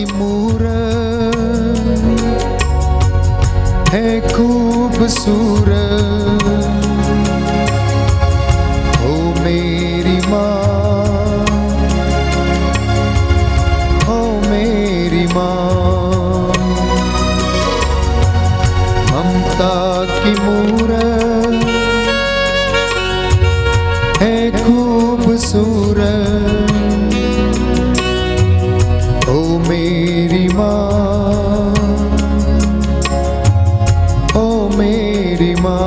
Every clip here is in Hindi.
की मूरत है खूबसूरत, ओ मेरी माँ, ओ मेरी माँ। ममता की मूरत है खूबसूरत, ओ मेरी माँ, ओ मेरी माँ।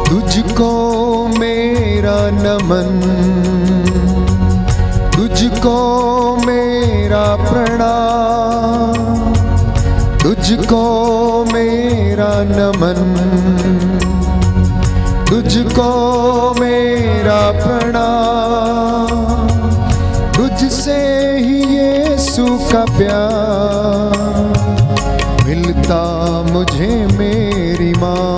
तुझको मेरा नमन, तुझको मेरा प्रणाम, तुझको मेरा नमन, तुझको मेरा प्रणाम। तुझसे ही यीशु का प्यार मिलता मुझे मेरी माँ।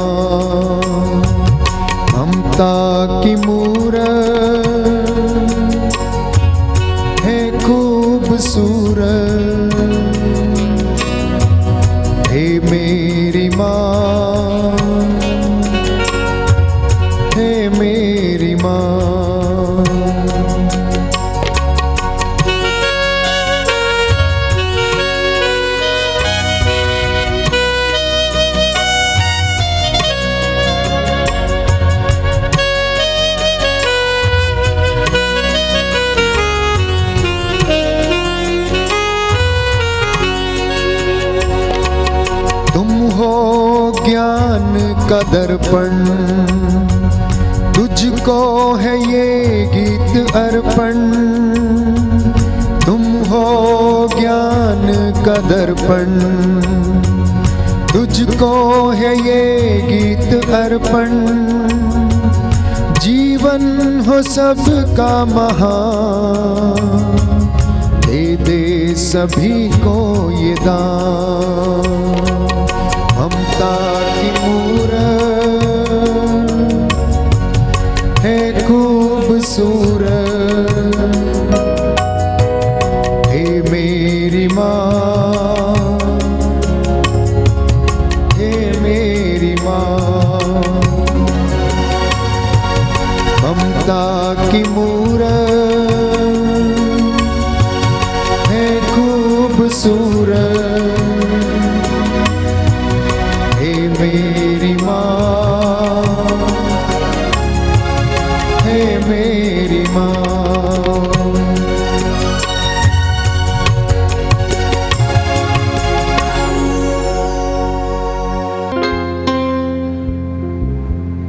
ममता की मूरत है खूबसूरत, हे मेरी माँ, हे मेरी माँ। ज्ञान का दर्पण, तुझको है ये गीत अर्पण। तुम हो ज्ञान का दर्पण, तुझको है ये गीत अर्पण। जीवन हो सबका महान, दे दे सभी को ये दान। ममता की मूरत है खूबसूरत, हे मेरी माँ, हे मेरी माँ। ममता की मूरत है खूबसूरत, मेरी माँ, हे मेरी माँ।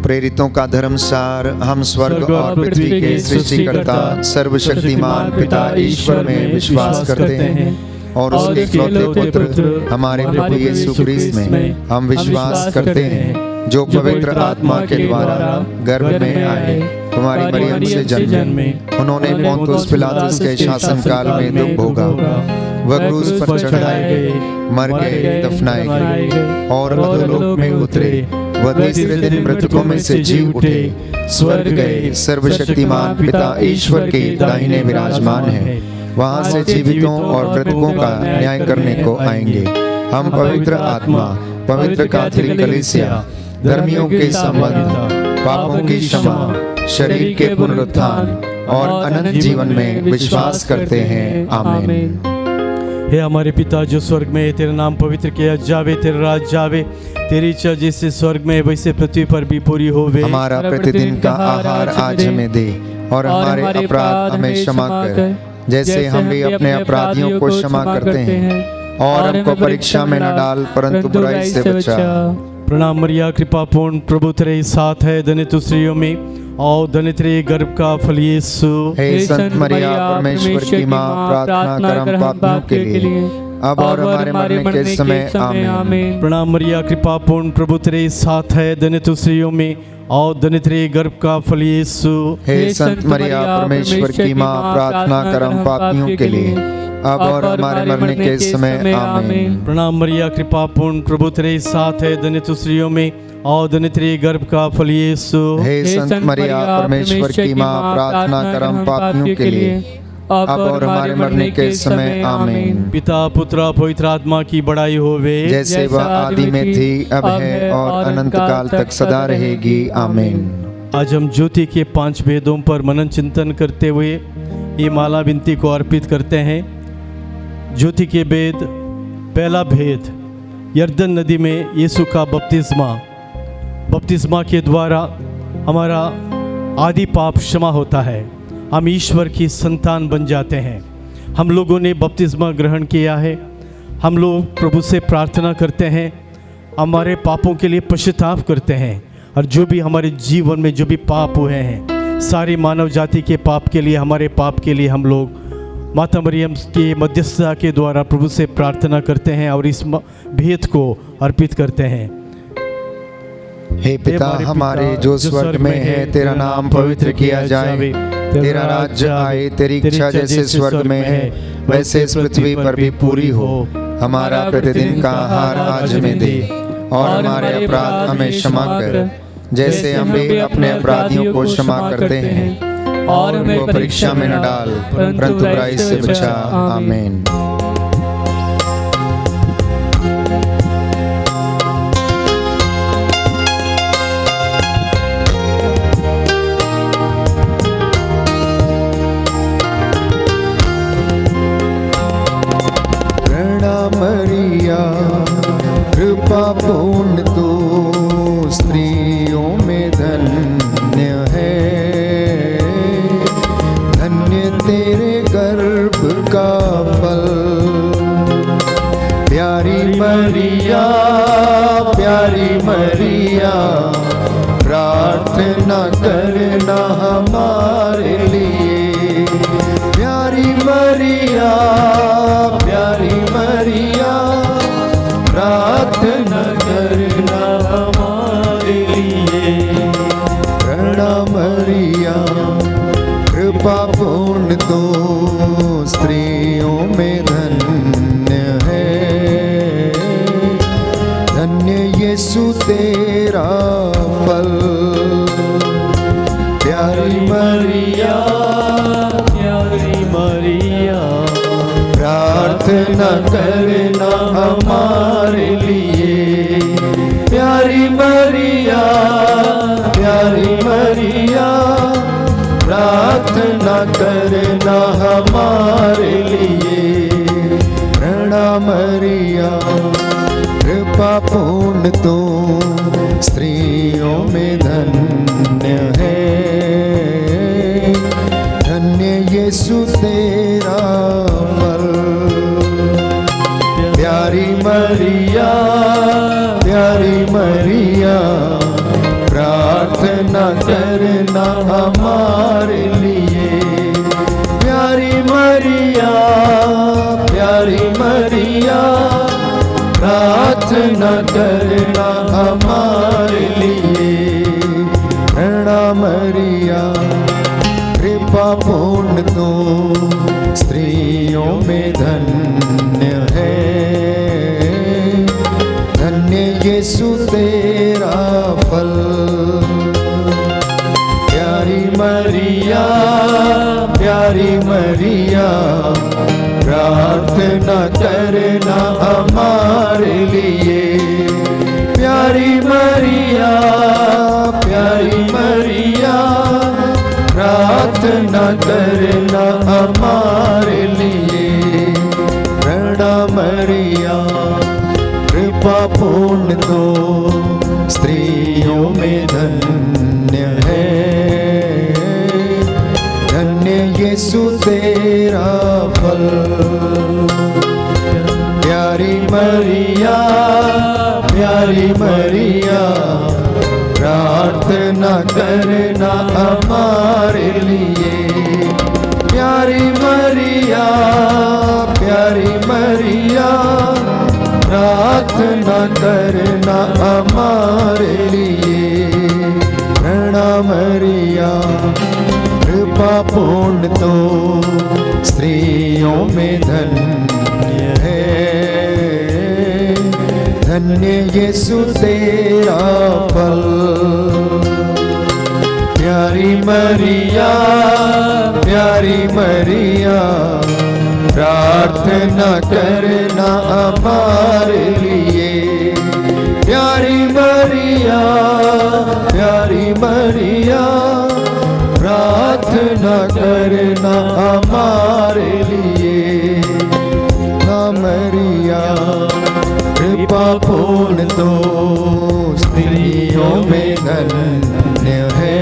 प्रेरितों का धर्मसार। हम स्वर्ग और पृथ्वी के सृष्टिकर्ता सर्वशक्तिमान पिता ईश्वर में विश्वास करते हैं और उसके इकलौते पुत्र हमारे प्रभु यीशु क्रिस्त में हम विश्वास करते हैं, जो पवित्र आत्मा के द्वारा गर्भ में आए, कुमारी मरियम से जन्मे। उन्होंने पोंतुस पिलातुस के शासनकाल में दुख भोगा, वह क्रूस पर चढ़ाए गए, मर गए, दफनाए गए और अधोलोक में उतरे। वह तीसरे दिन मृतकों में से जी उठे, स्वर्ग गए, सर्वशक्तिमान पिता ईश्वर के दाहिने विराजमान है। वहां से जीवितों और मृतकों का न्याय करने को आएंगे। हम पवित्र आत्मा, पवित्र कैथोलिक कलीसिया, धर्मियों के संबंध, पापों की क्षमा, शरीर के पुनरुत्थान और अनंत जीवन में विश्वास करते हैं। आमीन। हे हमारे पिता जो स्वर्ग में है, तेरा नाम पवित्र किया जावे, तेरा राज जावे, तेरी इच्छा जैसे स्वर्ग में वैसे पृथ्वी पर भी पूरी होवे। हमारा प्रतिदिन का आहार आज हमें दे और हमारे अपराध हमें क्षमा कर, जैसे हम भी अपने अपराधियों को क्षमा करते हैं, और हमको परीक्षा में न डाल परंतु बुराई से बचा। प्रणाम मरिया, कृपा पूर्ण, प्रभु तेरे साथ है, धन्य तू स्त्रियों में और धन्य तेरे गर्भ का फल यीशु। हे संत मरिया परमेश्वर की माँ, प्रार्थना कर हम पापियों के लिए अब और हमारे मरने के समय आमीन। प्रणाम मरिया, कृपा पूर्ण, प्रभु तेरे साथ है, धन्य तू स्त्रियों में और धन्य तेरे गर्भ का फल यीशु। हे संत मरिया परमेश्वर की माँ, प्रार्थना कर हम पापियों के लिए अब और हमारे मरने के समय आमीन। प्रणाम मरिया, कृपा पूर्ण, प्रभु तेरे साथ है, धन्य तू स्त्रियों में और धन्य तेरे गर्भ का फल यीशु। हे संत मरिया परमेश्वर की माँ, प्रार्थना कर हम पापियों के लिए अब और हमारे मरने के समय आमीन। पिता पुत्र पवित्र आत्मा की बड़ाई होवे, जैसे वह आदि में थी, अब है और अनंत काल तक सदा रहेगी आमीन। आज हम ज्योति के 5 भेदों पर मनन चिंतन करते हुए ये माला विनती को अर्पित करते हैं। ज्योति के भेद, पहला भेद, यर्दन नदी में यीशु का बपतिस्मा के द्वारा हमारा आदि पाप क्षमा होता है, हम ईश्वर की संतान बन जाते हैं। हम लोगों ने बपतिस्मा ग्रहण किया है, हम लोग प्रभु से प्रार्थना करते हैं, हमारे पापों के लिए पश्चाताप करते हैं, और जो भी हमारे जीवन में जो भी पाप हुए हैं, सारी मानव जाति के पाप के लिए, हमारे पाप के लिए हम लोग माता मरियम की मध्यस्थता के द्वारा प्रभु से प्रार्थना करते हैं और इस भेद को अर्पित करते हैं। हे पिता हमारे जो स्वर्ग में है, तेरा नाम पवित्र किया जाए, तेरा राज्य आए, तेरी इच्छा जैसे स्वर्ग में है वैसे इस पृथ्वी पर भी पूरी हो। हमारा प्रतिदिन का आहार आज हमें दे, और हमारे अपराध हमें क्षमा कर, जैसे हम भी अपने अपराधियों को क्षमा करते हैं, और हमें परीक्षा में न डाल, परंतु बुराई से बचा। आमीन। मरिया कृपा पूर्ण तू स्त्रियों में धन्य है, धन्य तेरे गर्भ का फल। प्यारी मरिया, प्यारी मरिया, प्रार्थना करना हमारे लिए। प्यारी मरिया, प्यारी मरिया, प्रार्थना करना हमारे लिए। प्रणाम मरिया कृपा पूर्ण तो स्त्रियों में धन्य है, धन्य यीशु तेरा फल। प्यारी मरिया, प्यारी मरिया, प्रार्थना करना हमारे लिए। प्यारी मरिया, प्यारी मरिया, प्रार्थना करना हमारे लिए। प्रणाम मरिया कृपा पूर्ण तो स्त्रियों में धन्य है, धन्य यीशु तेरा फल। प्यारी मरिया, प्यारी मरिया, प्रार्थना करना हमारे लिए। प्यारी मरिया, प्यारी मरिया, प्रार्थना करना हमारे लिए। प्रणाम मरिया कृपा पूर्ण तो स्त्रियों में धन्य है, धन्य यीशु तेरा फल। प्यारी मरिया, प्यारी मरिया, प्रार्थना करना हमारे लिए। प्यारी मरिया, प्यारी मरिया, प्रार्थना करना हमारे लिए। प्रणाम मरिया कृपा पूर्ण तो स्त्रियों में धन्य है, धन्य यीशु तेरा फल। प्यारी मरिया, प्यारी मरिया, प्रार्थना प्रार्थना करना हमारे लिए। प्यारी मरिया, प्यारी मरिया, प्रार्थना करना हमारे लिए। प्रणाम मरिया, कृपा पूर्ण तो स्त्रियों में धन्य है, धन्य यीशु तेरा फल। प्यारी मरिया, प्यारी मरिया, प्रार्थना करना हमारे लिए। प्यारी मरिया, प्यारी मरिया, प्रार्थना करना हमारे लिए। ना मरिया, कृपा पूर्ण तो स्त्रियों में धन्य है,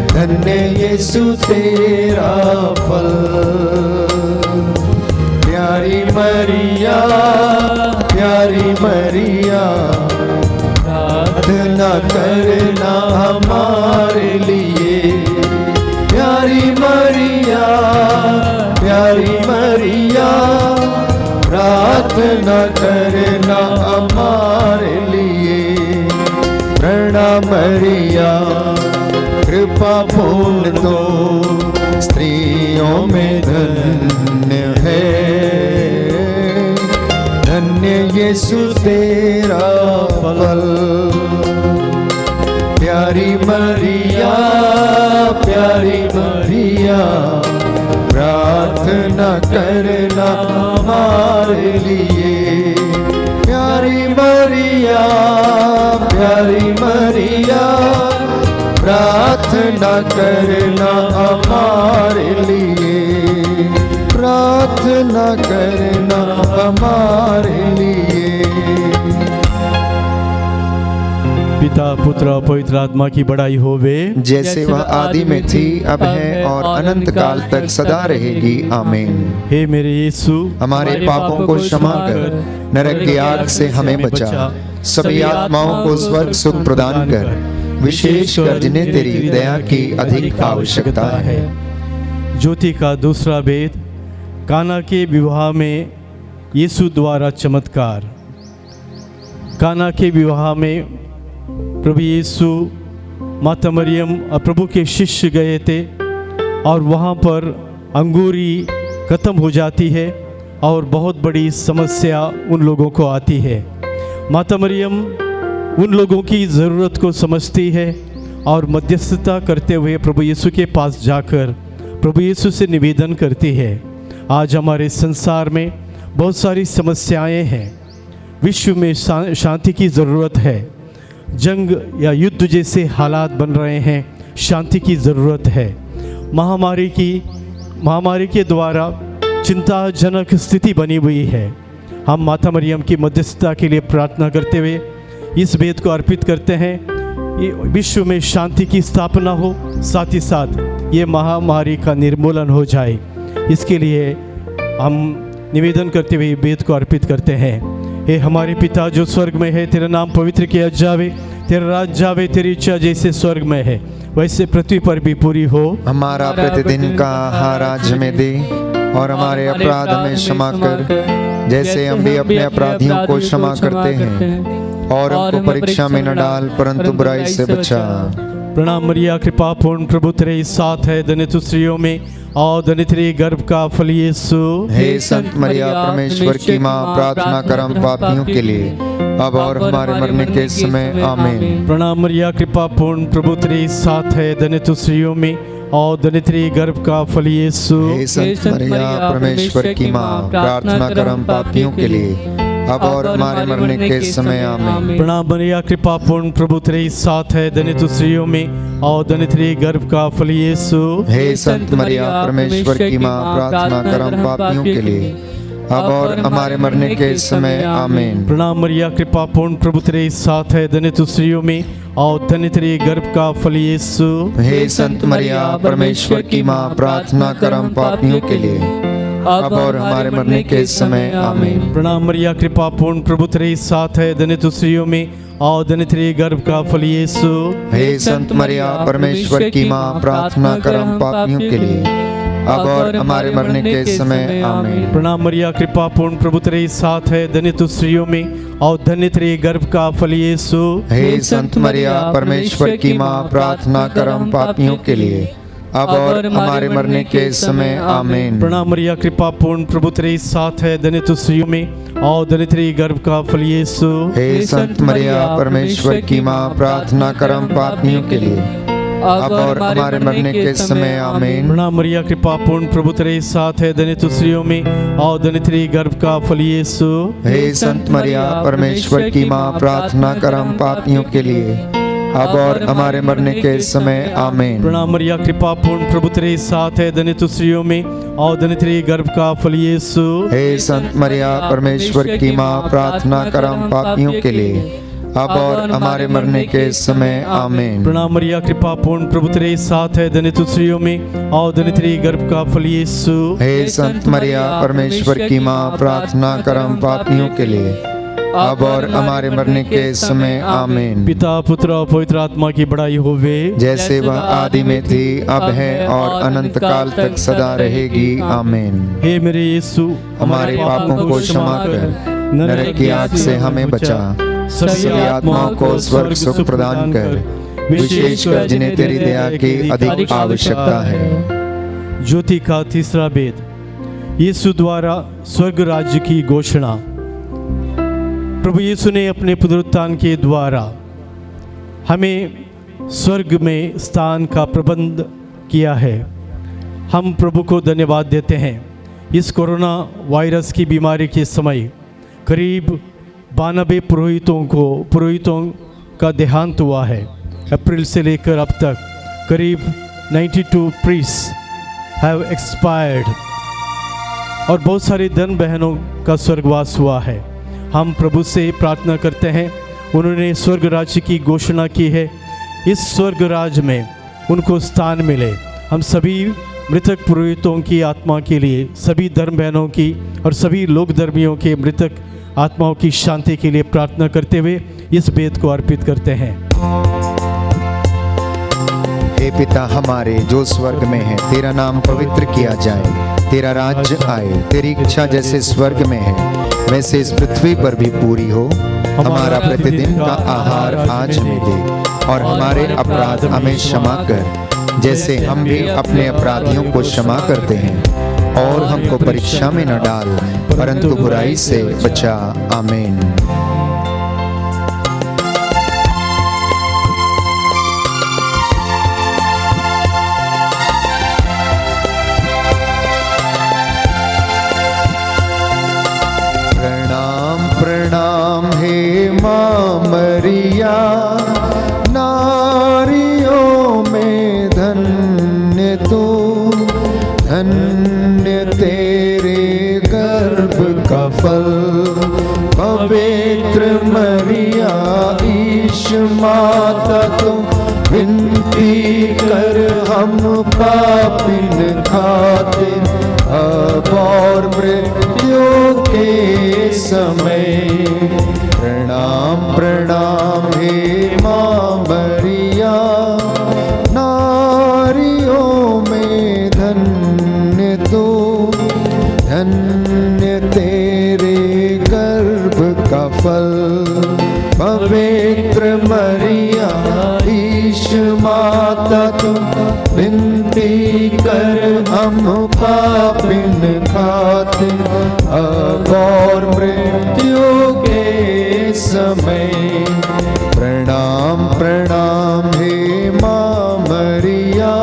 धन्य यीशु तेरा फल। प्यारी मरिया, प्यारी मरिया, प्रार्थना करना हमारे लिए। प्यारी मरिया, प्यारी मरिया, प्रार्थना करना हमारे लिए। प्रणाम मरिया, कृपा पूर्ण तो स्त्रियों में धन्य है, धन्य यीशु तेरा फल। प्यारी मरिया, प्यारी मरिया, प्रार्थना करना हमारे लिए। प्यारी मरिया, प्यारी मरिया, प्रार्थना करना हमारे लिए। प्रार्थना करना हमारे लिए। पिता पुत्र और पवित्र आत्मा की बड़ाई होवे, जैसे वह आदि में थी, अब है और अनंत काल तक सदा रहेगी। आमीन। हे मेरे यीशु, हमारे पापों को क्षमा कर, नरक की आग से हमें बचा, सभी आत्माओं को स्वर्ग सुख प्रदान कर, विशेष कर जिन्हें तेरी दया की अधिक आवश्यकता है। ज्योति का दूसरा भेद, काना के विवाह में यीशु द्वारा चमत्कार। काना के विवाह में प्रभु यीशु, माता मरियम और प्रभु के शिष्य गए थे और वहाँ पर अंगूरी ख़त्म हो जाती है और बहुत बड़ी समस्या उन लोगों को आती है। माता मरियम उन लोगों की ज़रूरत को समझती है और मध्यस्थता करते हुए प्रभु यीशु के पास जाकर प्रभु यीशु से निवेदन करती है। आज हमारे संसार में बहुत सारी समस्याएं हैं, विश्व में शांति की ज़रूरत है, जंग या युद्ध जैसे हालात बन रहे हैं, शांति की ज़रूरत है। महामारी के द्वारा चिंताजनक स्थिति बनी हुई है। हम माता मरियम की मध्यस्थता के लिए प्रार्थना करते हुए इस भेद को अर्पित करते हैं। ये विश्व में शांति की स्थापना हो, साथ ही साथ ये महामारी का निर्मूलन हो जाए, इसके लिए हम निवेदन करते हुए भेद को अर्पित करते हैं। हे हमारे पिता जो स्वर्ग में है, तेरा नाम पवित्र किया जावे, तेरा राज्य जावे, तेरी इच्छा जैसे स्वर्ग में है वैसे पृथ्वी पर भी पूरी हो। हमारा प्रतिदिन का आहार आज हमें दे, और हमारे अपराध हमें क्षमा कर, जैसे हम भी अपने अपराधियों को क्षमा करते हैं, और हमको परीक्षा में न डाल, परंतु बुराई से बचा। प्रणाम मरिया, कृपा पूर्ण प्रभु तेरे साथ है, धन्य तू स्त्रियों में और धन्य तेरे गर्भ का फल यीशु। हे संत मरिया परमेश्वर की माँ, प्रार्थना कर हम पापियों के लिए, अब और हमारे मरने के समय। आमीन। प्रणाम मरिया, कृपा पूर्ण प्रभु तेरे साथ है, धन्य तू स्त्रियों में और धन्य तेरे गर्भ का फल यीशु। हे संत मरिया परमेश्वर की माँ, प्रार्थना कर हम पापियों के लिए, अब और हमारे मरने के समय। आमीन। प्रणाम मरिया, कृपा पूर्ण प्रभु तेरे साथ है, धन्य तू स्त्रियों में और धन्य तेरे गर्भ का फल यीशु। हे संत मरिया परमेश्वर की माँ, प्रार्थना कर हम पापियों के लिए, अब और हमारे मरने के समय। आमीन। प्रणाम मरिया, कृपा पूर्ण प्रभु तेरे साथ है, धन्य तू स्त्रियों में और धन्य तेरे गर्भ का फल यीशु। हे संत मरिया परमेश्वर की माँ, प्रार्थना कर हम पापियों के लिए, अब और हमारे मरने के समय आमीन। प्रणाम मरिया, कृपा पूर्ण, प्रभु तेरे साथ है, धन्य तू स्त्रियों में और धन्य तेरे गर्भ का फल यीशु। हे संत मरिया, परमेश्वर की माँ, प्रार्थना कर हम पापियों के लिए, अब और हमारे मरने के समय आमीन। प्रणाम मरिया, कृपा पूर्ण, प्रभु तेरे साथ है, धन्य तू स्त्रियों में और धन्य तेरे गर्भ का फल यीशु। हे संत मरिया, परमेश्वर की माँ, प्रार्थना कर हम पापियों के लिए, अब और हमारे मरने के समय आमीन। प्रणाम मरिया, कृपा पूर्ण, प्रभु तेरे साथ है, धन्य तू स्त्रियों में और धन्य तेरे गर्भ का फल यीशु। हे संत मरिया, परमेश्वर की माँ, प्रार्थना कर हम पापियों के लिए, अब और हमारे मरने के समय आमीन। प्रणाम मरिया, कृपा पूर्ण, प्रभु तेरे साथ है, धन्य तू स्त्रियों में और धन्य तेरे गर्भ का फल यीशु। हे संत मरिया, परमेश्वर की माँ, प्रार्थना कर हम पापियों के लिए, अब और हमारे मरने के समय आमीन। प्रणाम मरिया, कृपा पूर्ण, प्रभु तेरे साथ है, धन्य तू स्त्रियों में और धन्य तेरे गर्भ का फल यीशु। हे संत मरिया, परमेश्वर की माँ, प्रार्थना कर हम पापियों के लिए, अब और हमारे मरने के समय आमीन। प्रणाम मरिया, कृपा पूर्ण, प्रभु तेरे साथ है, धन्य तू स्त्रियों में और धन्य तेरे गर्भ का फल यीशु। हे संत मरिया, परमेश्वर की माँ, प्रार्थना कर हम पापियों के लिए, अब और हमारे मरने के समय आमीन। पिता, पुत्र और पवित्र आत्मा की बड़ाई होवे, जैसे वह आदि में थी, अब है और अनंत काल तक सदा रहेगी आमीन। हे मेरे यीशु, हमारे पापों को क्षमा कर, नरक की आग से हमें बचा, सभी आत्माओं को स्वर्ग सुख प्रदान कर, विशेषकर जिन्हें तेरी दया की अधिक आवश्यकता है। ज्योति का तीसरा भेद, यीशु द्वारा स्वर्ग राज्य की घोषणा। प्रभु यीशु ने अपने पुनरुत्थान के द्वारा हमें स्वर्ग में स्थान का प्रबंध किया है। हम प्रभु को धन्यवाद देते हैं। इस कोरोना वायरस की बीमारी के समय करीब 92 पुरोहितों का देहांत हुआ है। अप्रैल से लेकर अब तक करीब 92 प्रीस्ट हैव एक्सपायर्ड और बहुत सारी धन बहनों का स्वर्गवास हुआ है। हम प्रभु से प्रार्थना करते हैं, उन्होंने स्वर्ग राज्य की घोषणा की है, इस स्वर्ग राज्य में उनको स्थान मिले। हम सभी मृतक पुरोहितों की आत्मा के लिए, सभी धर्म बहनों की और सभी लोक धर्मियों के मृतक आत्माओं की शांति के लिए प्रार्थना करते हुए इस भेद को अर्पित करते हैं। हे पिता हमारे जो स्वर्ग में है, तेरा नाम पवित्र किया जाए, तेरा राज्य आए, तेरी इच्छा जैसे स्वर्ग में है वैसे इस पृथ्वी पर भी पूरी हो। हमारा प्रतिदिन का आहार आज हमें दे और हमारे अपराध हमें क्षमा कर, जैसे हम भी अपने अपराधियों को क्षमा करते हैं, और हमको परीक्षा में न डाल, परंतु बुराई से बचा। आमीन। प्रणाम हे माँ मरिया, नारियों में धन्य तू, धन्य तेरे गर्भ का फल। पवित्र मरिया ईश माता तू, विनती कर हम पापिन खातिर, अब और मृत्यु के समय। प्रणाम प्रणाम हे माँ मरिया, नारियों में धन्य तू, धन्य तेरे गर्भ का फल। पवित्र मरिया ईश माता तू, विनती कर हम पापिन खातिर, अब और मृत्यु के समय। प्रणाम प्रणाम हे माँ मरिया,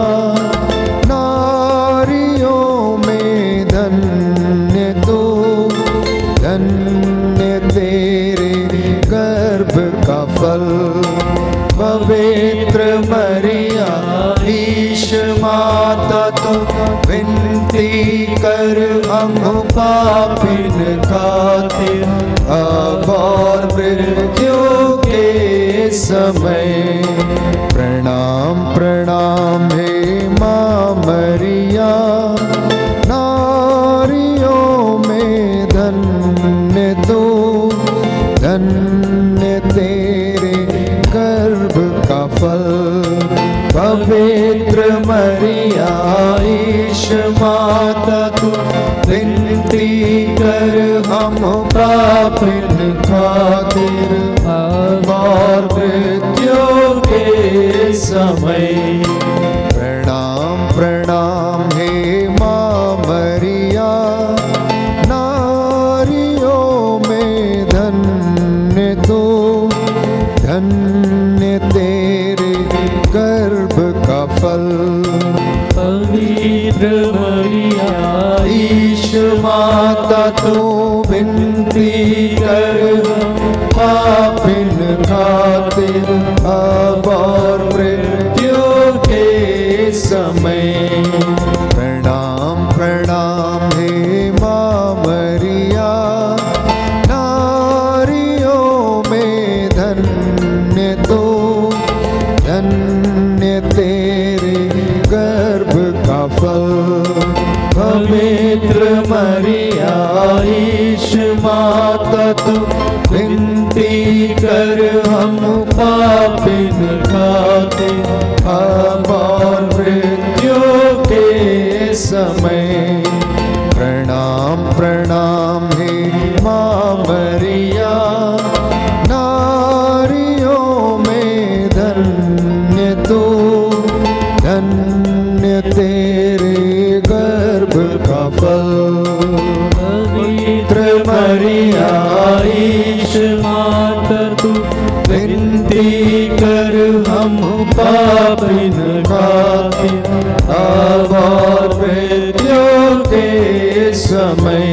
नारियों में धन्य तू, धन्य तेरे गर्भ का फल। पवित्र मरिया ईश माता तू, विनती कर हम पापिन खातिर, अब और मृत्यु के समय। प्रणाम प्रणाम हे माँ मरिया, नारियों पवित्र मरिया ईश माता तू विनती कर हम पापिन खातिर और मृत्यु के समय। प्रणाम प्रणाम हे माँ मरिया, नारियों में धन्य तो, धन्य तेरे गर्भ का फल। पवित्र मरिया ईश माता तू विनती कर पापिन खातिर अब और मृत्यु के समय। प्रणाम प्रणाम हे माँ मरिया, नारियों में धन्य तो, धन्य तेरे गर्भ का फल। पवित्र मरिया ईश माता तू विनती कर हम पापिन खातिर अब और मृत्यु के समय। प्रणाम प्रणाम हे माँ मरिया, नारियों में धन्य तो, धन्य तेरे गर्भ का फल। पवित्र मरिया ईश माता तू विनती कर हम पापिन खातिर अब और मृत्यु के समय।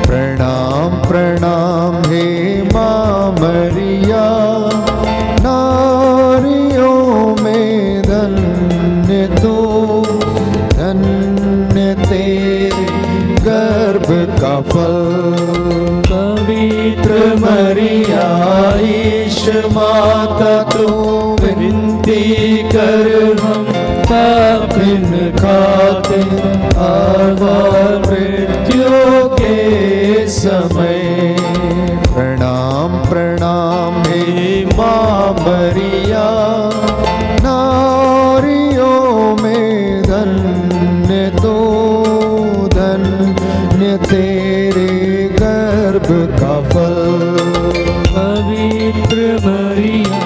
प्रणाम प्रणाम हे माँ मरिया, नारियों में धन्य तो, धन्य तेरे गर्भ का फल। पवित्र मरिया ईश माता तू विनती कर हम पापिन खातिर अब और मृत्यु के समय। प्रणाम प्रणाम हे माँ मरिया, नारियों में धन्य तो, धन्य तेरे गर्भ का फल। पवित्र मरिया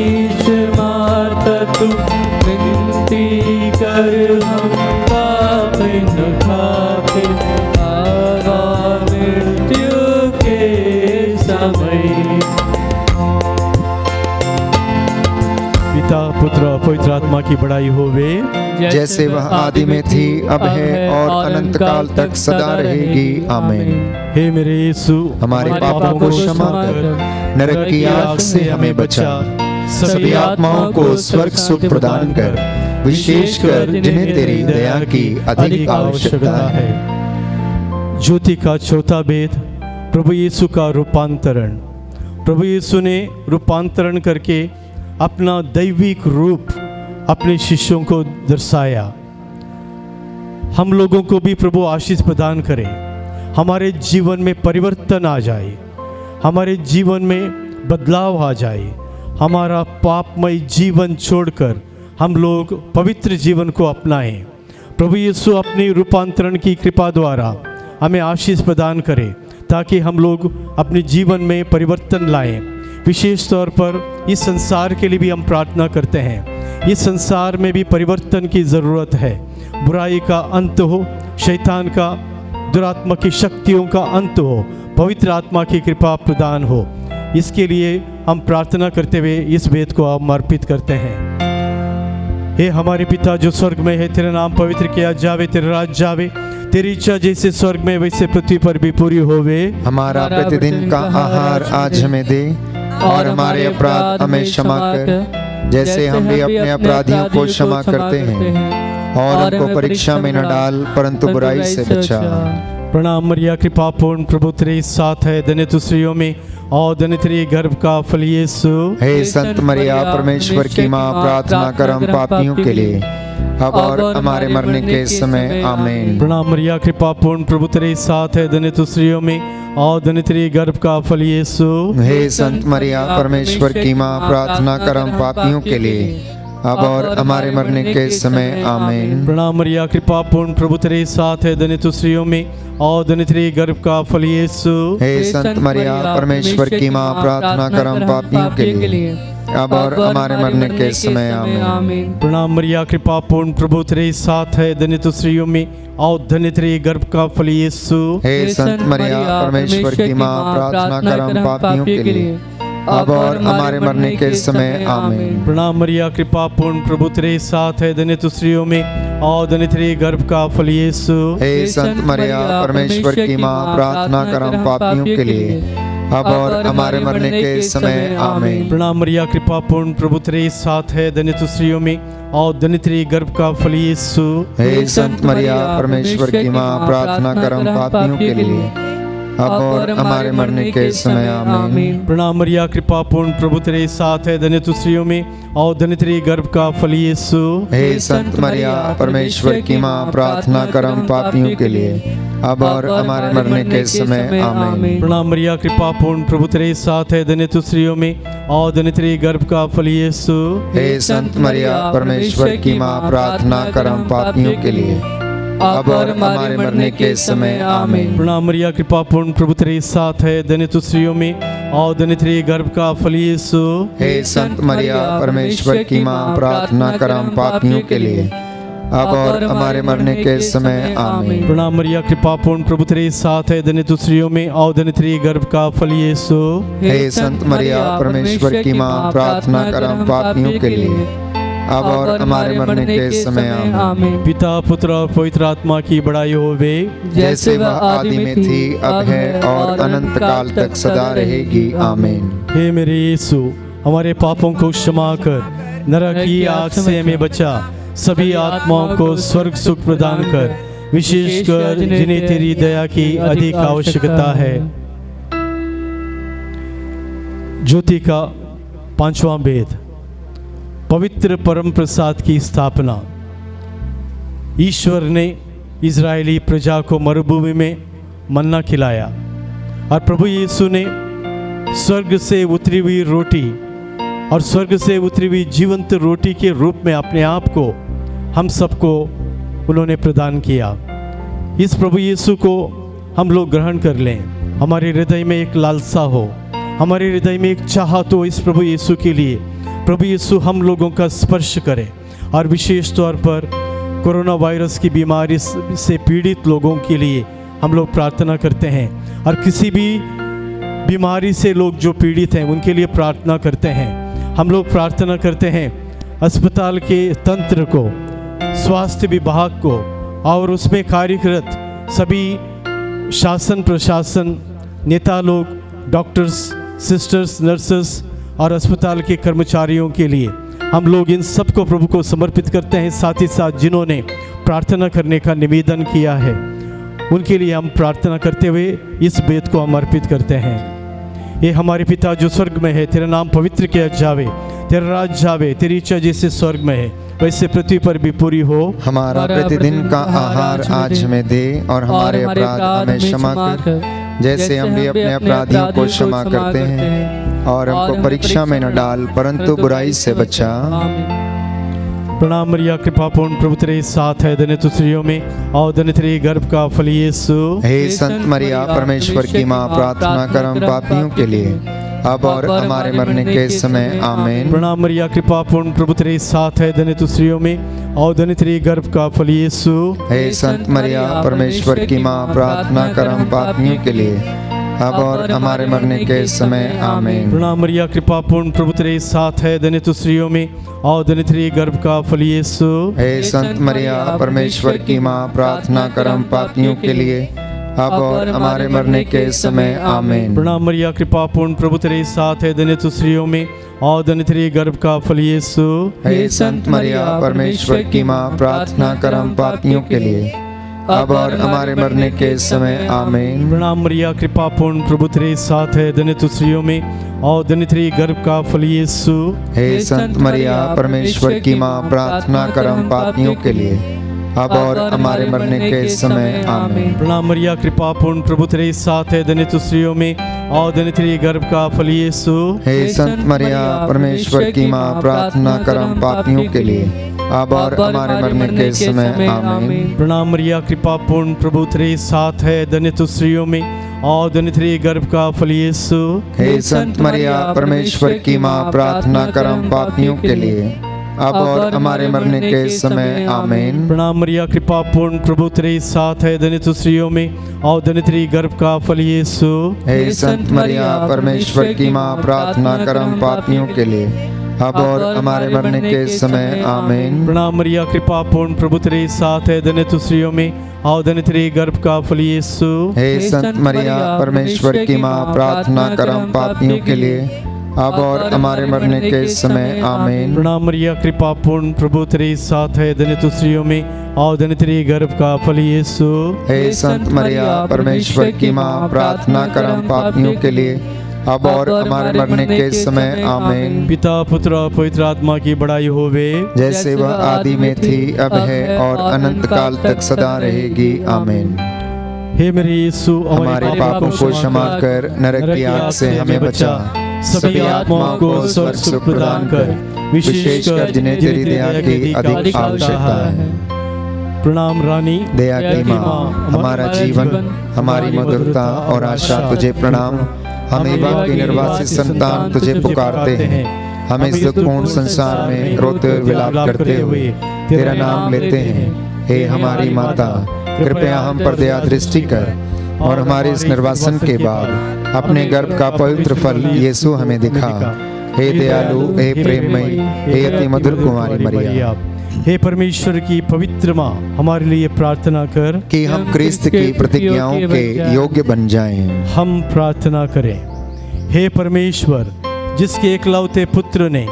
ईश माता तू विनती कर हम पापिन खातिर अब और मृत्यु के समय। पिता पुत्र और पवित्र आत्मा की बड़ाई होवे, जैसे वह आदि में थी, अब है और अनंत काल तक सदा रहेगी। आमीन। हे मेरे यीशु, हमारे पापों को क्षमा कर, नरक की आग से हमें बचा, सभी आत्माओं को स्वर्ग सुख प्रदान कर, विशेषकर जिन्हें तेरी दया की अधिक आवश्यकता है। ज्योति का चौथा भेद, प्रभु यीशु का रूपांतरण। प्रभु यीशु ने रूपांतरण करके अपना दैविक रूप अपने शिष्यों को दर्शाया। हम लोगों को भी प्रभु आशीष प्रदान करे, हमारे जीवन में परिवर्तन आ जाए, हमारे जीवन में बदलाव आ जाए, हमारा पापमय जीवन छोड़कर हम लोग पवित्र जीवन को अपनाएं। प्रभु यीशु अपनी रूपांतरण की कृपा द्वारा हमें आशीष प्रदान करे, ताकि हम लोग अपने जीवन में परिवर्तन लाएं। विशेष तौर पर इस संसार के लिए भी हम प्रार्थना करते हैं। इस संसार में भी परिवर्तन की ज़रूरत है। बुराई का अंत हो, शैतान का, दुरात्मा की शक्तियों का अंत हो, पवित्र आत्मा की कृपा प्रदान हो। इसके लिए हम प्रार्थना करते हुए इस वेद को हम अर्पित करते हैं। हे हमारे पिता जो स्वर्ग में है, तेरा नाम पवित्र किया जावे, तेरा राज्य जावे, तेरी इच्छा जैसे स्वर्ग में वैसे पृथ्वी पर भी पूरी होवे। हमारा प्रतिदिन का आहार आज हमें दे, और हमारे अपराध हमें क्षमा कर, जैसे हम भी अपने अपराधियों को क्षमा करते हैं, और हमको परीक्षा में न डाल, परंतु बुराई से बचा। प्रणाम मरिया, कृपा पूर्ण, प्रभु तेरे साथ है, धन्य तू स्त्रियों में और धन्य तेरे गर्भ का फल यीशु। हे संत मरिया, परमेश्वर की माँ, प्रार्थना कर हम पापियों के लिए, अब और हमारे मरने के समय। आमीन। प्रणाम मरिया, कृपा पूर्ण, प्रभु तेरे साथ है, धन्य तू स्त्रियों में और धन्य तेरे गर्भ का फल यीशु। हे संत मरिया, परमेश्वर की माँ, प्रार्थना कर हम पापियों के लिए, अब और हमारे मरने के समय आमीन। प्रणाम मरिया, कृपा पूर्ण, प्रभु तेरे साथ है, धन्य तू स्त्रियों में और धन्य तेरे गर्भ का फल यीशु। हे संत मरिया, परमेश्वर की माँ, प्रार्थना कर हम पापियों के लिए, अब और हमारे मरने के समय आमीन। प्रणाम मरिया, कृपा पूर्ण, प्रभु तेरे साथ है, धन्य तू स्त्रियों में और धन्य तेरे गर्भ का फल यीशु। हे संत मरिया, परमेश्वर की माँ, प्रार्थना कर हम पापियों के लिए, अब और हमारे मरने के समय आमीन। प्रणाम मरिया, कृपा पूर्ण, प्रभु तेरे साथ है, धन्य तू स्त्रियों में और धन्य तेरे गर्भ का फल यीशु। हे संत मरिया, परमेश्वर की माँ, प्रार्थना कर हम पापियों के लिए, अब और हमारे मरने के समय आमीन। प्रणाम मरिया, कृपा पूर्ण, प्रभु तेरे साथ है, धन्य तू स्त्रियों में और धन्य तेरे गर्भ का फल यीशु। हे संत मरिया, परमेश्वर की माँ, प्रार्थना कर हम पापियों के लिए, अब और हमारे मरने के समय आमीन। प्रणाम मरिया, कृपा पूर्ण, प्रभु तेरे साथ है, धन्य तू स्त्रियों में और धन्य तेरे गर्भ का फल यीशु। हे संत मरिया, परमेश्वर की माँ, प्रार्थना कर हम पापियों के लिए, अब और हमारे मरने के समय आमीन। प्रणाम मरिया, कृपा पूर्ण, प्रभु तेरे साथ है, धन्य तू स्त्रियों में और धन्य तेरे गर्भ का फल यीशु। हे संत मरिया, परमेश्वर की माँ, प्रार्थना कर हम पापियों के लिए, अब और हमारे मरने के समय आमीन। प्रणाम मरिया, कृपा पूर्ण, प्रभु तेरे साथ है, धन्य तू स्त्रियों में और धन्य तेरे गर्भ का फल यीशु। हे संत मरिया, परमेश्वर की माँ, प्रार्थना कर हम पापियों के लिए, अब और हमारे मरने के समय आमीन। प्रणाम मरिया, कृपा पूर्ण, प्रभु तेरे साथ है, धन्य तू स्त्रियों में और धन्य तेरे गर्भ का फल यीशु। हे संत मरिया, परमेश्वर की माँ, प्रार्थना कर हम पापियों के लिए, अब और हमारे मरने के समय आमीन। पिता, पुत्र और पवित्र आत्मा की बड़ाई होवे, जैसे वह आदि में थी, अब है और अनंत काल तक सदा रहेगी आमीन। हे मेरे यीशु, हमारे पापों को क्षमा कर, नरक की आग से हमें बचा, सभी आत्माओं को स्वर्ग सुख प्रदान कर, विशेषकर जिन्हें तेरी दया की अधिक आवश्यकता है। ज्योति का पांचवा वेद, पवित्र परम प्रसाद की स्थापना। ईश्वर ने इजरायली प्रजा को मरुभूमि में मन्ना खिलाया और प्रभु यीशु ने स्वर्ग से उतरी हुई रोटी और स्वर्ग से उतरी हुई जीवंत रोटी के रूप में अपने आप को हम सबको उन्होंने प्रदान किया। इस प्रभु यीशु को हम लोग ग्रहण कर लें। हमारे हृदय में एक लालसा हो, हमारे हृदय में एक चाहत हो इस प्रभु यीशु के लिए। प्रभु यीशु हम लोगों का स्पर्श करे और विशेष तौर पर कोरोना वायरस की बीमारी से पीड़ित लोगों के लिए हम लोग प्रार्थना करते हैं और किसी भी बीमारी से लोग जो पीड़ित हैं उनके लिए प्रार्थना करते हैं। हम लोग प्रार्थना करते हैं अस्पताल के तंत्र को, स्वास्थ्य विभाग को और उसमें कार्यरत सभी शासन प्रशासन नेता लोग, डॉक्टर्स, सिस्टर्स, नर्सेस और अस्पताल के कर्मचारियों के लिए हम लोग इन सबको प्रभु को समर्पित करते हैं। साथ ही साथ जिन्होंने प्रार्थना करने का निवेदन किया है उनके लिए हम प्रार्थना करते हुए इस वेद को हम अर्पित करते हैं। ये हमारे पिता जो स्वर्ग में है, तेरा नाम पवित्र किया जावे, तेरा राज जावे, तेरी इच्छा जैसे स्वर्ग में है वैसे पृथ्वी पर भी पूरी हो। हमारा प्रतिदिन का आहार आज हमें दे और हमारे अपराध हमें क्षमा कर, जैसे हम भी अपने अपराधियों को क्षमा करते हैं, और हमको परीक्षा में न डाल परंतु बुराई से बचा। प्रणाम मरिया, कृपा पूर्ण, प्रभु तेरे साथ है, धन्य तू स्त्रियों में और धन्य तेरे गर्भ का फल यीशु। हे संत मरिया, परमेश्वर की माँ, प्रार्थना कर हम पापियों के लिए, अब और हमारे मरने के समय आमीन। प्रणाम मरिया, कृपा पूर्ण, प्रभु तेरे साथ है, धन्य तू स्त्रियों में और धन्य तेरे गर्भ का फल यीशु। हे संत मरिया, परमेश्वर की माँ, प्रार्थना कर हम पापियों के लिए, अब और हमारे मरने के समय आमीन। प्रणाम मरिया, कृपा पूर्ण, प्रभु तेरे साथ है, धन्य तू स्त्रियों में और धन्य तेरे गर्भ का फल यीशु। हे संत मरिया, परमेश्वर की माँ, प्रार्थना कर हम पापियों के लिए, अब और हमारे मरने के समय आमीन। प्रणाम मरिया, कृपा पूर्ण, प्रभु तेरे साथ है, धन्य तू स्त्रियों में और धन्य तेरे गर्भ का फल यीशु। हे संत मरिया, परमेश्वर की माँ, प्रार्थना कर हम पापियों के लिए, अब और हमारे मरने के समय आमीन। प्रणाम मरिया, कृपा पूर्ण, प्रभु तेरे साथ है, धन्य तू स्त्रियों में और धन्य तेरे गर्भ का फल यीशु। हे संत मरिया, परमेश्वर की माँ, प्रार्थना कर हम पापियों के लिए, अब और हमारे मरने के समय आमीन। प्रणाम मरिया, कृपा पूर्ण, प्रभु तेरे साथ है, धन्य तू स्त्रियों में और धन्य तेरे गर्भ का फल यीशु। हे संत मरिया, परमेश्वर की माँ, प्रार्थना कर हम पापियों के लिए, अब और हमारे मरने के समय आमीन। प्रणाम मरिया, कृपा पूर्ण, प्रभु तेरे साथ है, धन्य तू स्त्रियों में और धन्य तेरे गर्भ का फल यीशु। हे संत मरिया, परमेश्वर की माँ, प्रार्थना कर हम पापियों के लिए, अब और हमारे मरने के समय आमीन। प्रणाम मरिया, कृपा पूर्ण, प्रभु तेरे साथ है, धन्य तू स्त्रियों में और धन्य तेरे गर्भ का फल यीशु। हे संत मरिया, परमेश्वर की माँ, प्रार्थना कर हम पापियों के लिए, अब और हमारे मरने के समय आमीन। प्रणाम मरिया, कृपा पूर्ण, प्रभु तेरे साथ है, धन्य तू स्त्रियों में और धन्य तेरे गर्भ का फल यीशु। हे संत मरिया, परमेश्वर की माँ, प्रार्थना कर हम पापियों के लिए, अब और हमारे मरने के समय आमीन। प्रणाम मरिया, कृपा पूर्ण, प्रभु तेरे साथ है, धन्य तू स्त्रियों में और धन्य तेरे गर्भ का फल यीशु। हे संत मरिया, परमेश्वर की माँ, प्रार्थना कर हम पापियों के लिए, अब और हमारे मरने के समय आमीन। पिता, पुत्र और पवित्र आत्मा की बड़ाई होवे, जैसे वह आदि में थी, अब है और अनंत काल तक सदा रहेगी आमीन। हे मेरे यीशु, हमारे पापों को क्षमा कर नरक की आग से हमें बचा, सभी आत्माओं को स्वर्ग सुख प्रदान कर, विशेषकर जिन्हें तेरी दया की अधिक आवश्यकता है। प्रणाम रानी, दया की माँ, हमारा जीवन, हमारी मधुरता और आशा तुझे प्रणाम। हम एवा की निर्वासित संतान तुझे पुकारते हैं। हम इस दुखपूर्ण संसार में रोते हुए विलाप करते हुए तेरा नाम लेते हैं। हे हमारी माता, कृपया हम पर दया दृष्टि कर और हमारे इस निर्वासन के बाद अपने गर्भ का पवित्र फल यीशु हमें दिखा। हे दयालु, हे प्रेममयी, हे अति मधुर कुमारी मरिया, हे परमेश्वर की पवित्र माँ, हमारे लिए प्रार्थना कर कि हम क्रिस्त की प्रतिज्ञाओं के योग्य बन जाएं। हम प्रार्थना करें। हे परमेश्वर, जिसके एकलौते पुत्र ने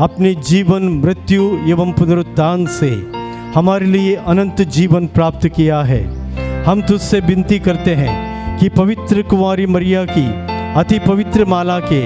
अपने जीवन, मृत्यु एवं पुनरुत्थान से हमारे लिए अनंत जीवन प्राप्त किया है, हम तुझसे विनती करते हैं कि पवित्र कुंवारी मरिया की अति पवित्र माला के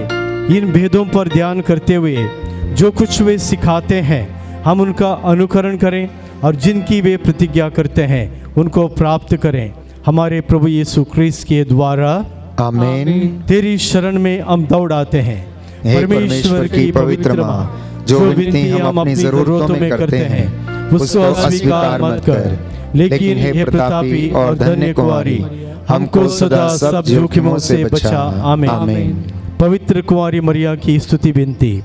इन भेदों पर ध्यान करते हुए जो कुछ वे सिखाते हैं, हम उनका अनुकरण करें और जिनकी वे प्रतिज्ञा करते हैं उनको प्राप्त करें। हमारे प्रभु यीशु क्रिस्त के द्वारा आमीन। तेरी शरण में हम दौड़ आते हैं। हे परमेश्वर की पवित्र माँ, जो विनती हम अपनी जरूरतों में करते हैं उसको अस्वीकार मत कर, लेकिन हे प्रतापी और धन्य कुंवारी, हमको सदा सब जोखिमों से बचा। आमीन। पवित्र कुंवारी मरिया की स्तुति विनती।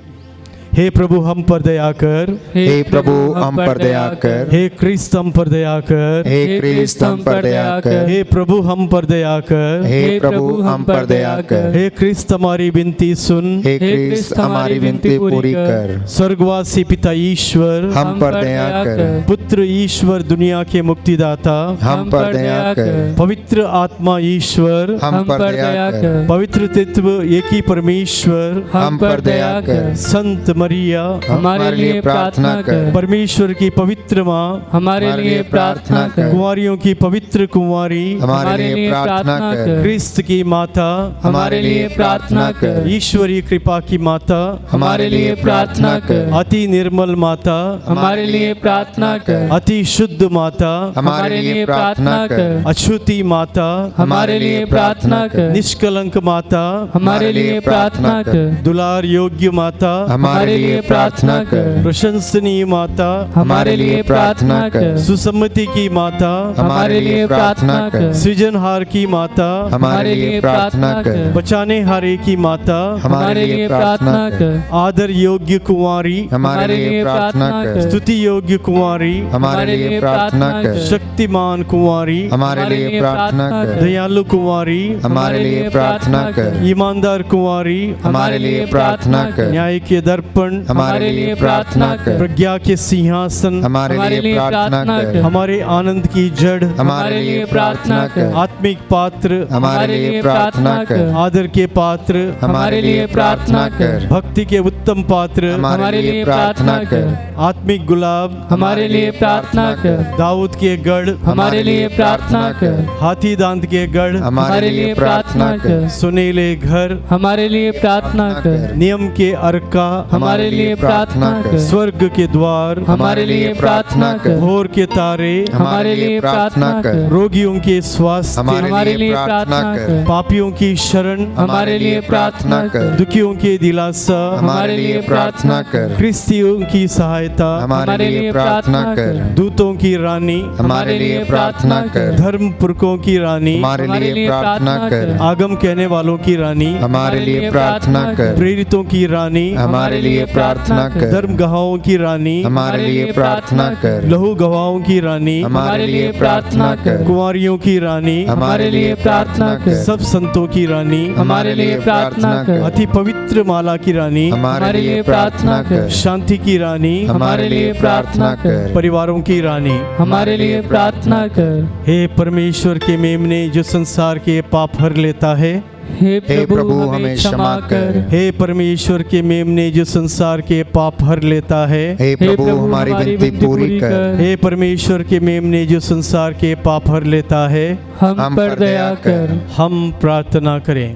हे प्रभु हम पर दया कर, हे प्रभु हम पर दया कर, हे क्रिस्त हम पर दया कर, हे क्रिस्त हम पर दया कर, हे प्रभु हम पर दया कर, हे प्रभु हम पर दया कर, हे क्रिस्त हमारी विनती सुन, हे क्रिस्त हमारी विनती पूरी कर। स्वर्गवासी पिता ईश्वर हम पर दया कर, पुत्र ईश्वर दुनिया के मुक्तिदाता हम पर दया कर, पवित्र आत्मा ईश्वर हम पर दया कर, पवित्र तत्व एक ही परमेश्वर हम पर दया कर। संत मरिया हमारे लिए प्रार्थना कर। परमेश्वर की पवित्र माँ हमारे लिए प्रार्थना कर। कुंवारियों की पवित्र कुंवारी हमारे लिए प्रार्थना कर। क्रिस्त की माता हमारे लिए प्रार्थना कर। ईश्वरीय कृपा की माता हमारे लिए प्रार्थना कर। अति निर्मल माता हमारे लिए प्रार्थना कर। अति शुद्ध माता हमारे लिए प्रार्थना कर। अछूती माता हमारे लिए प्रार्थना कर। निष्कलंक माता हमारे लिए प्रार्थना कर। दुलार योग्य माता हमारे लिए प्रार्थना कर। प्रशंसनीय माता हमारे लिए प्रार्थना कर। सुसम्मति की माता हमारे लिए प्रार्थना कर। सृजनहार की माता हमारे लिए प्रार्थना कर। बचाने हारे की माता हमारे लिए प्रार्थना कर। आदर योग्य कुंवारी हमारे लिए प्रार्थना कर। स्तुति योग्य कुंवारी हमारे लिए प्रार्थना कर। शक्तिमान कुंवारी हमारे लिए प्रार्थना कर। दयालु कुंवारी हमारे लिए प्रार्थना कर। ईमानदार कुंवारी हमारे लिए प्रार्थना कर। न्याय के दर्पण हमारे लिए प्रार्थना कर। प्रज्ञा के सिंहासन हमारे लिए प्रार्थना कर। हमारे आनंद की जड़ हमारे लिए प्रार्थना कर। आत्मिक पात्र हमारे लिए प्रार्थना कर। आदर के पात्र हमारे लिए प्रार्थना कर। भक्ति के उत्तम पात्र हमारे लिए प्रार्थना कर। आत्मिक गुलाब हमारे लिए प्रार्थना कर। दाऊद के गढ़ हमारे लिए प्रार्थना कर। हाथी दांत के गढ़ हमारे लिए प्रार्थना कर। सुनेले घर हमारे लिए प्रार्थना कर। नियम के अर्का हमारे लिए प्रार्थना कर। स्वर्ग के द्वार हमारे लिए प्रार्थना कर। भोर के तारे हमारे लिए प्रार्थना कर। रोगियों के स्वास्थ्य हमारे लिए प्रार्थना कर। पापियों की शरण हमारे लिए प्रार्थना कर। दुखियों के दिलासा हमारे लिए प्रार्थना कर। क्रिस्तियों की सहायता हमारे लिए प्रार्थना कर। दूतों की रानी हमारे लिए प्रार्थना कर। धर्म पुरखों की रानी हमारे लिए प्रार्थना कर। आगम कहने वालों की रानी हमारे लिए प्रार्थना कर। प्रेरितों की रानी हमारे लिए प्रार्थना कर। धर्म गवाहों की रानी हमारे लिए प्रार्थना कर। लहू गवाहों की रानी हमारे लिए प्रार्थना कर। कुंवारियों की रानी हमारे लिए प्रार्थना कर। सब संतों की रानी हमारे लिए प्रार्थना कर। अति पवित्र माला की रानी हमारे लिए प्रार्थना कर। शांति की रानी हमारे लिए प्रार्थना कर। परिवारों की रानी हमारे लिए प्रार्थना कर। हे परमेश्वर के मेमने जो संसार के पाप हर लेता है, हे प्रभु, प्रभु हमें हमें क्षमा क्षमा कर। कर। हे परमेश्वर के मेमने जो संसार के पाप हर लेता है, हे प्रभु हमारी विनती पूरी कर। हे परमेश्वर के मेमने जो संसार के पाप हर लेता है, हम पर दया कर। हम प्रार्थना करें।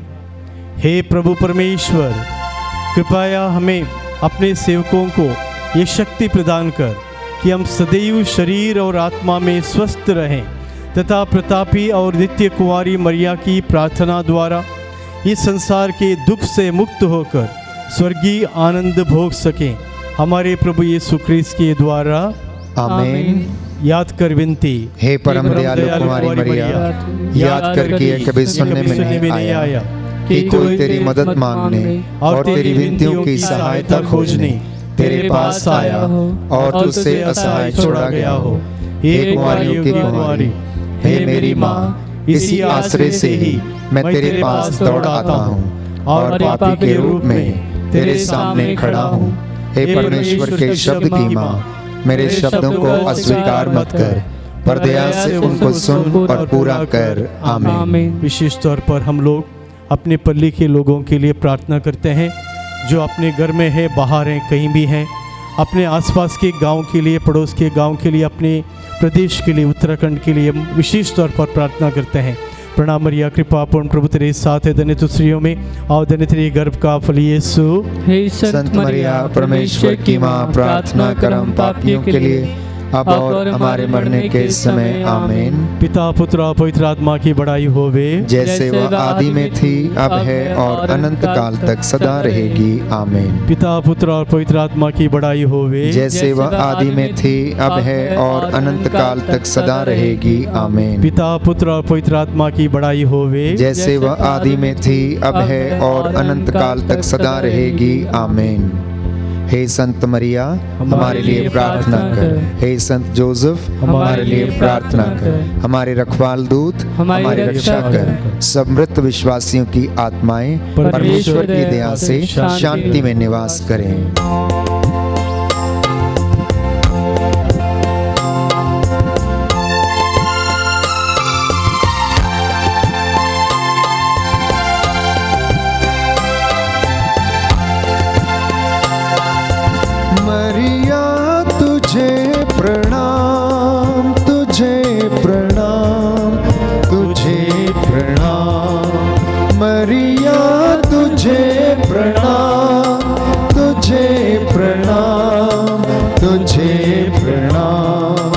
हे प्रभु परमेश्वर, कृपया हमें अपने सेवकों को ये शक्ति प्रदान कर कि हम सदैव शरीर और आत्मा में स्वस्थ रहें तथा प्रतापी और नित्य कुंवारी मरिया की प्रार्थना द्वारा इस संसार के दुख से मुक्त होकर स्वर्गीय आनंद भोग सकें। हमारे प्रभु यीशु ख्रीस्त के द्वारा आमीन। याद कर विनती। हे परम दयालु कुमारी मरिया, याद कर कि यह कभी सुनने में नहीं आया कि कोई तेरी मदद मांगने और तेरी विनतियों की सहायता खोजने तेरे पास आया और तुझसे असहाय छोड़ा गया हो। हे कुंवारियों की कुंवारी, हे मेरी माँ, इसी आश्रय से ही मैं तेरे पास दौड़ आता हूँ और पापी के रूप में तेरे सामने खड़ा हूँ। हे परमेश्वर के शब्द की माँ, मेरे शब्दों को अस्वीकार मत कर, पर दया से उनको सुन और पूरा कर। आमीन। विशेष तौर पर हम लोग अपने पल्ली के लोगों के लिए प्रार्थना करते हैं जो अपने घर में है, बाहर हैं, कहीं भी हैं। अपने आसपास के गांव के लिए, पड़ोस के गांव के लिए, अपने प्रदेश के लिए, उत्तराखंड के लिए विशेष तौर पर प्रार्थना करते हैं। प्रणाम मरिया, कृपा पूर्ण प्रभु तेरे साथ है, धन्य तू स्त्रियों में और धन्य तेरे गर्भ का फल यीशु। हे संत मरिया परमेश्वर की माँ, प्रार्थना कर हम पापियों के लिए अब और हमारे मरने के समय। आमीन। पिता पुत्र और पवित्र आत्मा की बड़ाई होवे, जैसे वह आदि में थी, अब है और अनंत काल तक सदा रहेगी। आमीन। पिता पुत्र और पवित्र आत्मा की बड़ाई होवे, जैसे वह आदि में थी, अब है और अनंत काल तक सदा रहेगी। आमीन। पिता पुत्र और पवित्र आत्मा की बड़ाई होवे, जैसे वह आदि में थी, अब है और अनंत काल तक सदा रहेगी। आमीन। हे संत मरिया, हमारे लिए प्रार्थना कर। हे संत जोसेफ, हमारे लिए प्रार्थना कर। हमारे रखवाल दूत हमारी रक्षा कर। सब मृत विश्वासियों की आत्माएं परमेश्वर की दया से शांति में निवास करें। प्रणाम, तुझे प्रणाम, तुझे प्रणाम मरिया, तुझे प्रणाम, तुझे प्रणाम, तुझे प्रणाम।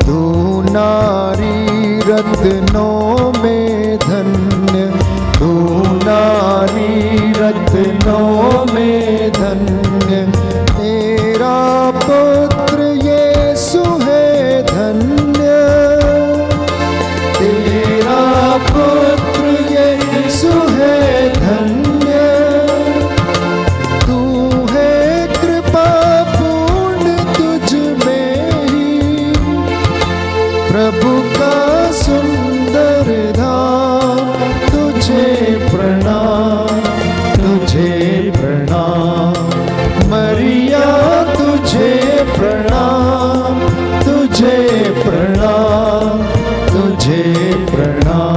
तू नारी रत्नों में धन्य, तू नारी रत्नों में धन्य। तेरा पुत्र यीशु है धन्य, तेरा पुत्र यीशु है धन्य। तू है कृपा पूर्ण, तुझ में ही प्रभु का सुंदर धाम। तुझे प्रणाम, तुझे प्रणाम मरिया, तुझे प्रणाम, तुझे प्रणाम, तुझे प्रणाम।